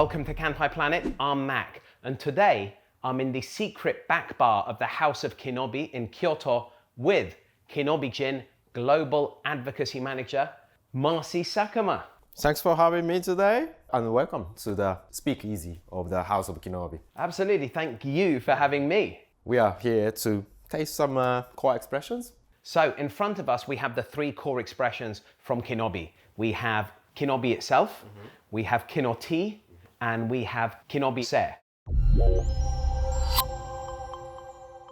Welcome to Kanpai Planet, I'm Mac, and today I'm in the secret back bar of the House of Kinobi in Kyoto with Kinobi Gin Global Advocacy Manager, Marcy Sakuma. Thanks for having me today, and welcome to the speakeasy of the House of Kinobi. Absolutely, thank you for having me. We are here to taste some core expressions. So in front of us, we have the three core expressions from Kinobi. We have Kinobi itself, we have Kino tea, and we have No Bi Sei.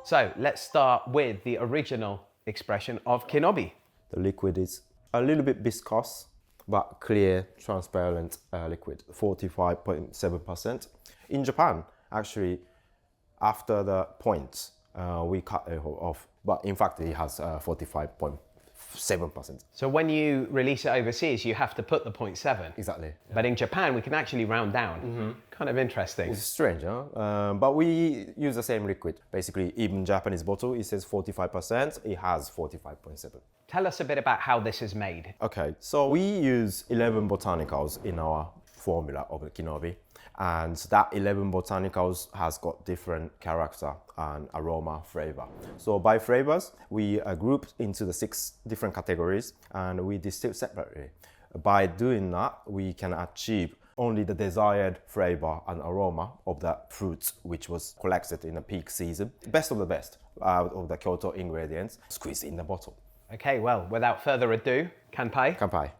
So let's start with the original expression of Kinobi. The liquid is a little bit viscous, but clear, transparent liquid, 45.7%. In Japan, actually, after the point, we cut it off, but in fact, it has 45.7%. So when you release it overseas, you have to put the 0.7. Exactly. But in Japan, we can actually round down. Kind of interesting. It's strange, huh? But we use the same liquid. Basically, even Japanese bottle, it says 45%, it has 45.7. Tell us a bit about how this is made. Okay, so we use 11 botanicals in our formula of the Kinobi, and that 11 botanicals has got different character and aroma flavor. So by flavors, we group into the 6 different categories and we distill separately. By doing that, we can achieve only the desired flavor and aroma of the fruits which was collected in the peak season. Best of the best out of the Kyoto ingredients squeezed in the bottle. Okay, well, without further ado, Kanpai. Kanpai.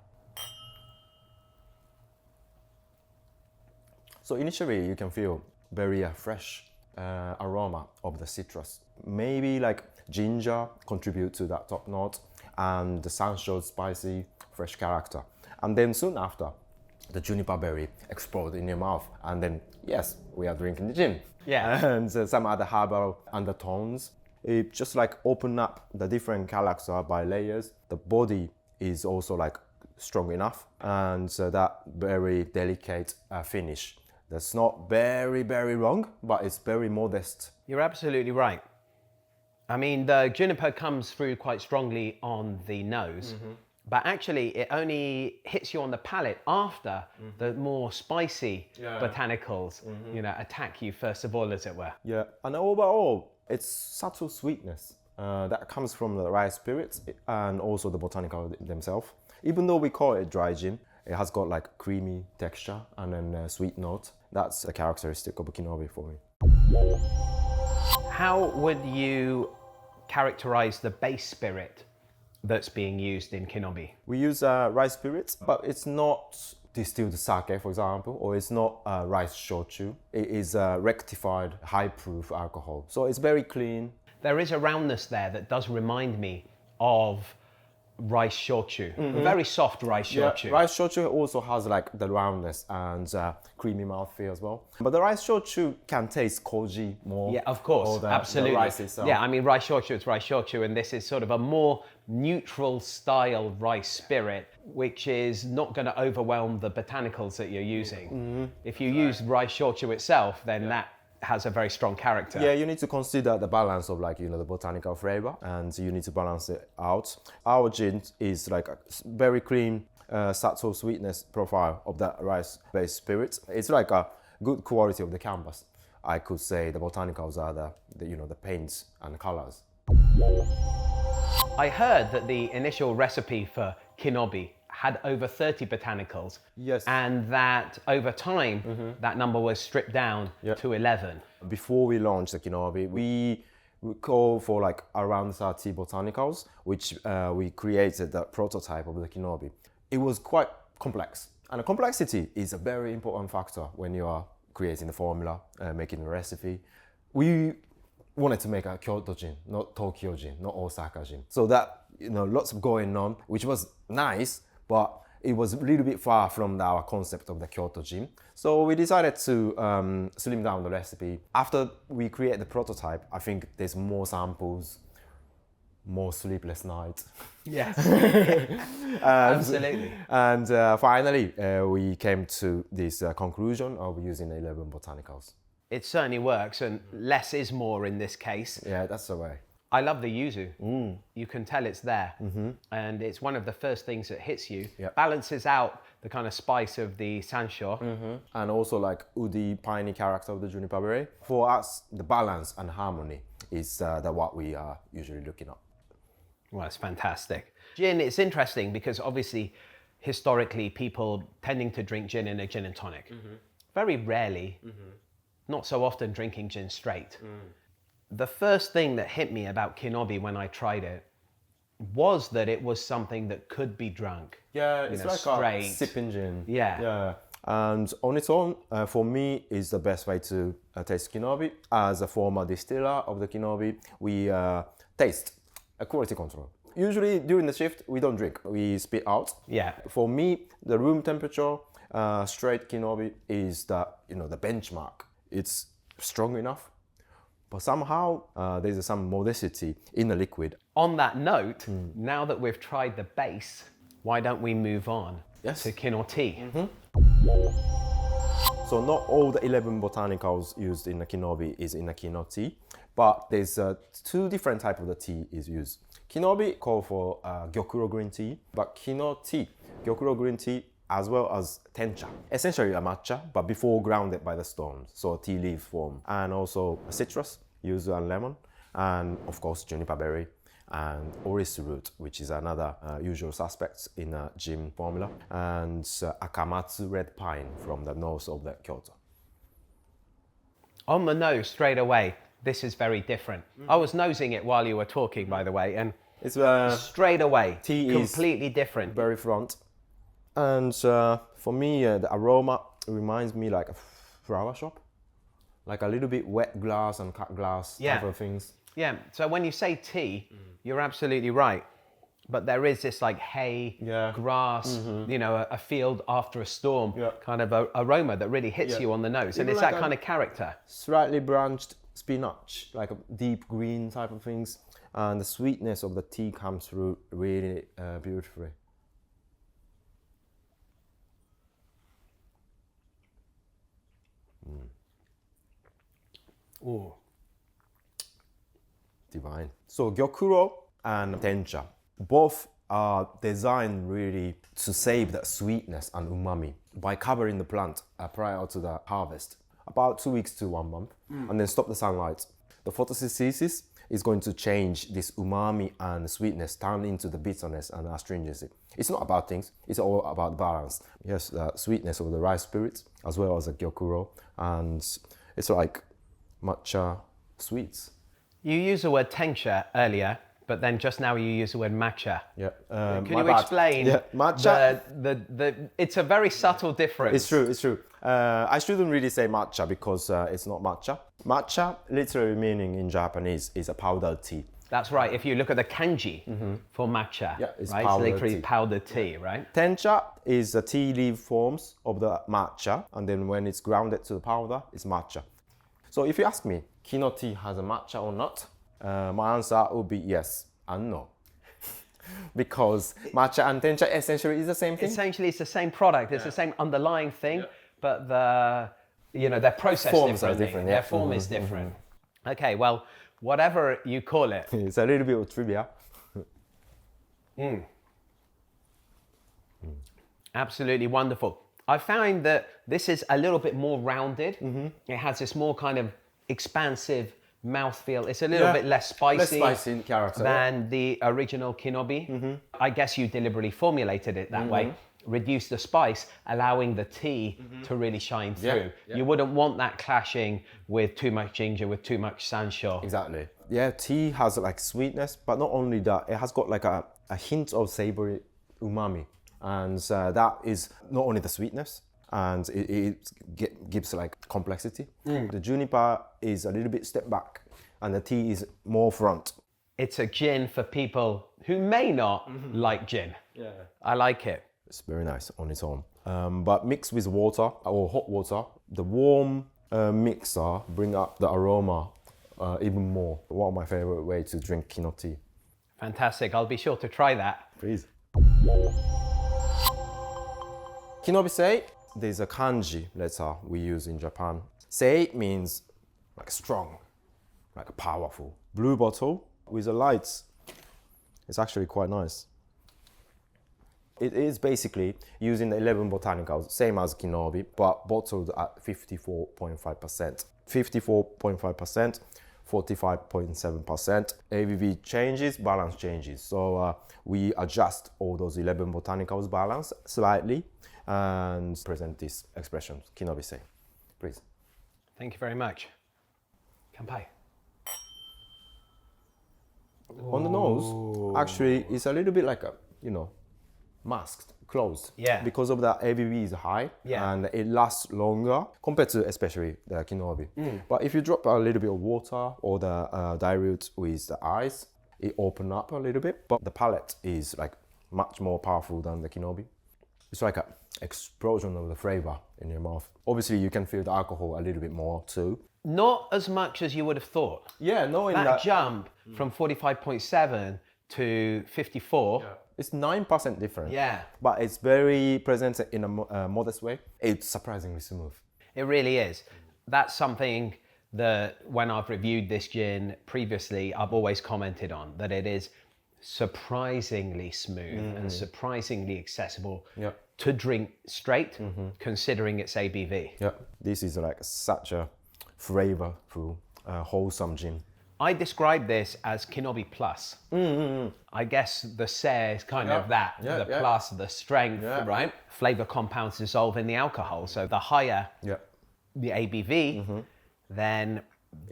So initially, you can feel very fresh aroma of the citrus. Maybe like ginger contribute to that top note, and the sansho spicy, fresh character. And then soon after, the juniper berry explode in your mouth, and then yes, we are drinking the gin. Yeah. And some other herbal undertones. It just like open up the different character by layers. The body is also like strong enough, and that very delicate finish. That's not very, very wrong, but it's very modest. You're absolutely right. I mean, the juniper comes through quite strongly on the nose, but actually it only hits you on the palate after the more spicy botanicals, attack you first of all, as it were. Yeah, and overall, it's subtle sweetness that comes from the rice spirits and also the botanical themselves. Even though we call it dry gin, it has got like creamy texture and then a sweet note. That's a characteristic of Kinobi for me. How would you characterize the base spirit that's being used in Kinobi? We use rice spirits, but it's not distilled sake, for example, or it's not rice shochu. It is rectified high-proof alcohol. So it's very clean. There is a roundness there that does remind me of rice shochu, very soft rice shochu. Yeah, rice shochu also has like the roundness and creamy mouthfeel as well. But the rice shochu can taste koji more. Yeah, of course, absolutely. The rice itself. Yeah, I mean, rice shochu is rice shochu, and this is sort of a more neutral style rice spirit, which is not going to overwhelm the botanicals that you're using. If you use rice shochu itself, then that has a very strong character. Yeah, you need to consider the balance of like, the botanical flavor, and you need to balance it out. Our gin is like a very clean, subtle sweetness profile of that rice-based spirit. It's like a good quality of the canvas. I could say the botanicals are the paints and colors. I heard that the initial recipe for Kinobi had over 30 botanicals. Yes. And that over time, that number was stripped down to 11. Before we launched the Kinobi, we call for like around 30 botanicals, which we created the prototype of the Kinobi. It was quite complex. And the complexity is a very important factor when you are creating the formula, making the recipe. We wanted to make a Kyoto gin, not Tokyo gin, not Osaka gin. So that, lots of going on, which was nice, but it was a little bit far from our concept of the Kyoto gin. So we decided to slim down the recipe. After we create the prototype, I think there's more samples, more sleepless nights. Yes, absolutely. And finally, we came to this conclusion of using 11 botanicals. It certainly works, and less is more in this case. Yeah, that's the way. I love the yuzu. You can tell it's there. And it's one of the first things that hits you. Yep. Balances out the kind of spice of the sansho. And also like woody, piney character of the juniper berry. For us, the balance and harmony is what we are usually looking at. Well, it's fantastic. Gin, it's interesting because obviously, historically, people tending to drink gin in a gin and tonic. Very rarely, not so often drinking gin straight. The first thing that hit me about Kinobi when I tried it was that it was something that could be drunk. Yeah, it's like straight. a sipping gin. Yeah. And on its own, for me, is the best way to taste Kinobi. As a former distiller of the Kinobi, we taste a quality control. Usually during the shift, we don't drink, we spit out. Yeah. For me, the room temperature straight Kinobi is the benchmark. It's strong enough, but somehow there's some modesty in the liquid. On that note, now that we've tried the base, why don't we move on to Kino tea? So not all the 11 botanicals used in the Kinobi is in the Kino tea, but there's 2 different types of the tea is used. Kinobi call for gyokuro green tea, but Kino tea, gyokuro green tea, as well as tencha, essentially a matcha, but before grounded by the stones, so tea leaf form, and also citrus, yuzu and lemon, and of course juniper berry, and orris root, which is another usual suspect in a gin formula, and akamatsu red pine from the north of the Kyoto. On the nose, straight away, this is very different. I was nosing it while you were talking, by the way, and It's straight away, tea completely different. very front. And for me, the aroma reminds me like a flower shop, like a little bit wet glass and cut glass type of things. Yeah, so when you say tea, you're absolutely right. But there is this like hay, grass, a field after a storm kind of aroma that really hits you on the nose. And Even it's like that kind of character. Slightly branched spinach, like a deep green type of things. And the sweetness of the tea comes through really beautifully. Ooh. Divine. So gyokuro and tencha, both are designed really to save that sweetness and umami by covering the plant prior to the harvest, about 2 weeks to 1 month, and then stop the sunlight. The photosynthesis is going to change this umami and sweetness, turn into the bitterness and astringency. It's not about things, it's all about balance. Yes, the sweetness of the rice spirits, as well as the gyokuro, and it's like matcha sweets. You used the word tencha earlier, but then just now you used the word matcha. Yeah. Can you explain matcha? It's a very subtle difference. It's true. I shouldn't really say matcha because it's not matcha. Matcha, literally meaning in Japanese, is a powdered tea. That's right. If you look at the kanji for matcha, it's right? powdered It's literally tea. powdered tea, right? Tencha is the tea leaf forms of the matcha, and then when it's grounded to the powder, it's matcha. So if you ask me, Kino tea has a matcha or not? My answer would be yes and no. Because matcha and tencha essentially is the same thing. Essentially, it's the same product. It's the same underlying thing, but their process Forms are differently. different, Their yeah. form is different. Okay, well, whatever you call it. It's a little bit of trivia. Absolutely wonderful. I find that this is a little bit more rounded. It has this more kind of expansive mouthfeel. It's a little bit less spicy, in character than the original Kinobi. I guess you deliberately formulated it that way. Reduce the spice, allowing the tea to really shine through. You wouldn't want that clashing with too much ginger, with too much sansho. Exactly. Yeah, tea has like sweetness, but not only that, it has got like a hint of savory umami. And that is not only the sweetness, and it gives like complexity. The juniper is a little bit step back, and the tea is more front. It's a gin for people who may not like gin. Yeah, I like it. It's very nice on its own. But mixed with water or hot water, the warm mixer bring up the aroma even more. One of my favorite ways to drink Kino tea. Fantastic. I'll be sure to try that. Please. Kino bi sei, there's a kanji letter we use in Japan. Sei means like strong, like powerful. Blue bottle, with the lights, it's actually quite nice. It is basically using the 11 botanicals, same as Kinobi, but bottled at 54.5%. 54.5%, 45.7%. ABV changes, balance changes. So we adjust all those 11 botanicals balance slightly and present this expression, Kino Bi Sei. Please. Thank you very much. Kanpai. On the nose, actually, it's a little bit like a, masked, closed. Yeah. Because of that ABV is high and it lasts longer compared to especially the Kinobi. But if you drop a little bit of water or the dilute with the ice, it opens up a little bit. But the palate is like much more powerful than the Kinobi. It's like an explosion of the flavor in your mouth. Obviously, you can feel the alcohol a little bit more too. Not as much as you would have thought. Yeah, knowing That jump from 45.7 to 54. It's 9% different. Yeah. But it's very present in a modest way. It's surprisingly smooth. It really is. That's something that when I've reviewed this gin previously, I've always commented on, that it is surprisingly smooth and surprisingly accessible to drink straight, considering its ABV. Yeah, this is like such a flavorful, wholesome gin. I describe this as Kinobi Plus. I guess the Sei is kind of that, the plus, the strength, right? Flavor compounds dissolve in the alcohol. So the higher the ABV, then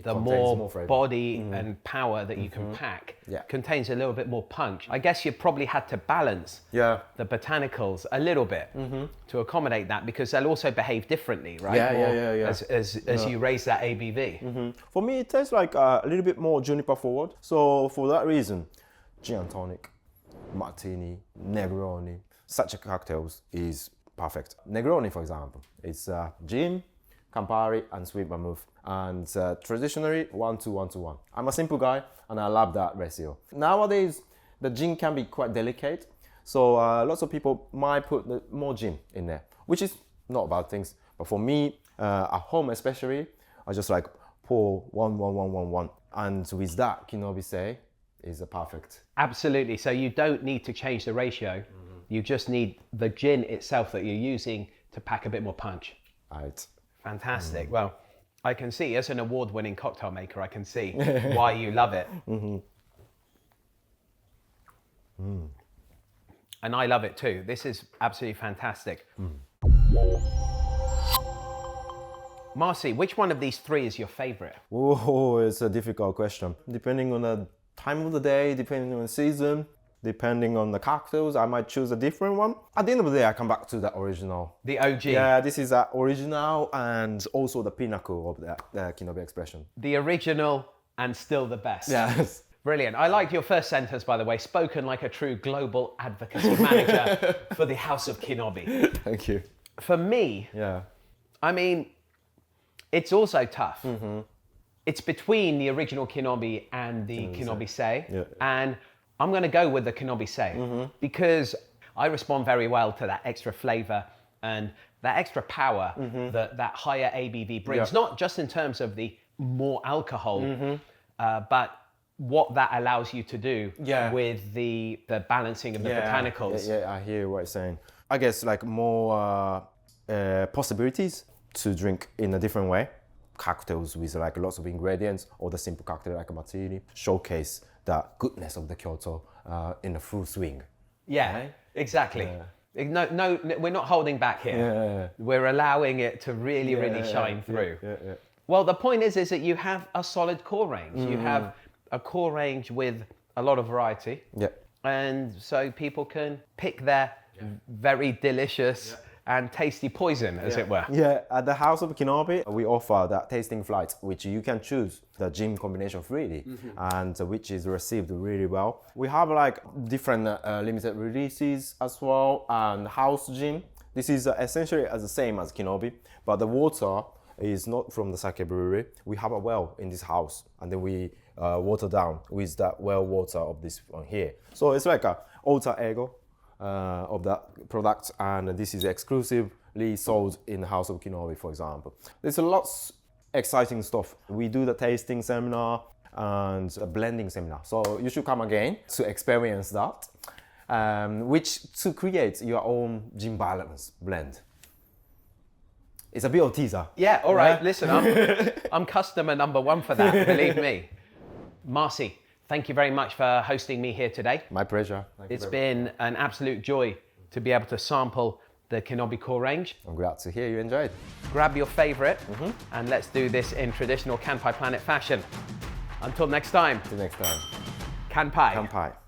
the more body and power that you can pack contains a little bit more punch. I guess you probably had to balance the botanicals a little bit to accommodate that, because they'll also behave differently, right? As you raise that ABV. For me, it tastes like a little bit more juniper forward. So for that reason, gin and tonic, martini, Negroni, such cocktails is perfect. Negroni, for example, it's gin, Campari and sweet vermouth, and traditionally 1-2-1-1. I'm a simple guy and I love that ratio. Nowadays the gin can be quite delicate, so lots of people might put more gin in there, which is not bad things, but for me at home especially, I just like pour 1-1-1-1-1, and with that Kino Bi Sei is a perfect. Absolutely. So you don't need to change the ratio, you just need the gin itself that you're using to pack a bit more punch. Right. Fantastic. Well, I can see, as an award-winning cocktail maker, I can see why you love it. And I love it too. This is absolutely fantastic. Marcy, which one of these three is your favorite? Oh, it's a difficult question. Depending on the time of the day, depending on the season, depending on the cocktails, I might choose a different one. At the end of the day, I come back to the original. The OG. Yeah, this is the original and also the pinnacle of the Kino Bi expression. The original and still the best. Yes. Brilliant. I liked your first sentence, by the way, spoken like a true global advocacy manager for the House of Kino Bi. Thank you. For me, I mean, it's also tough. It's between the original Kino Bi and the Kino Bi Sei. And I'm going to go with the Kino Bi Sei because I respond very well to that extra flavor and that extra power that higher ABV brings, not just in terms of the more alcohol, but what that allows you to do with the balancing of the botanicals. Yeah, I hear what you're saying. I guess like more possibilities to drink in a different way. Cocktails with like lots of ingredients, or the simple cocktail like a martini, showcase the goodness of the Kyoto in a full swing. Yeah, right? Exactly. No, we're not holding back here. We're allowing it to really shine through. Well, the point is that you have a solid core range. You have a core range with a lot of variety. And so people can pick their very delicious and tasty poison, as it were. Yeah, at the House of Kino Bi, we offer that tasting flight, which you can choose the gin combination freely, and which is received really well. We have like different limited releases as well, and house gin. This is essentially as the same as Kino Bi, but the water is not from the sake brewery. We have a well in this house, and then we water down with that well water of this one here. So it's like a alter ego of that product, and this is exclusively sold in the House of Kino Bi, for example. There's a lots exciting stuff. We do the tasting seminar, and a blending seminar. So you should come again to experience that, which to create your own gin balance blend. It's a bit of teaser. Yeah, all right. Listen, I'm customer number one for that, believe me. Marcy, thank you very much for hosting me here today. My pleasure. It's been an absolute joy to be able to sample the Koi No Bi core range. I'm glad to hear you enjoyed. Grab your favorite and let's do this in traditional Kanpai Planet fashion. Until next time. Till next time. Kanpai. Kanpai.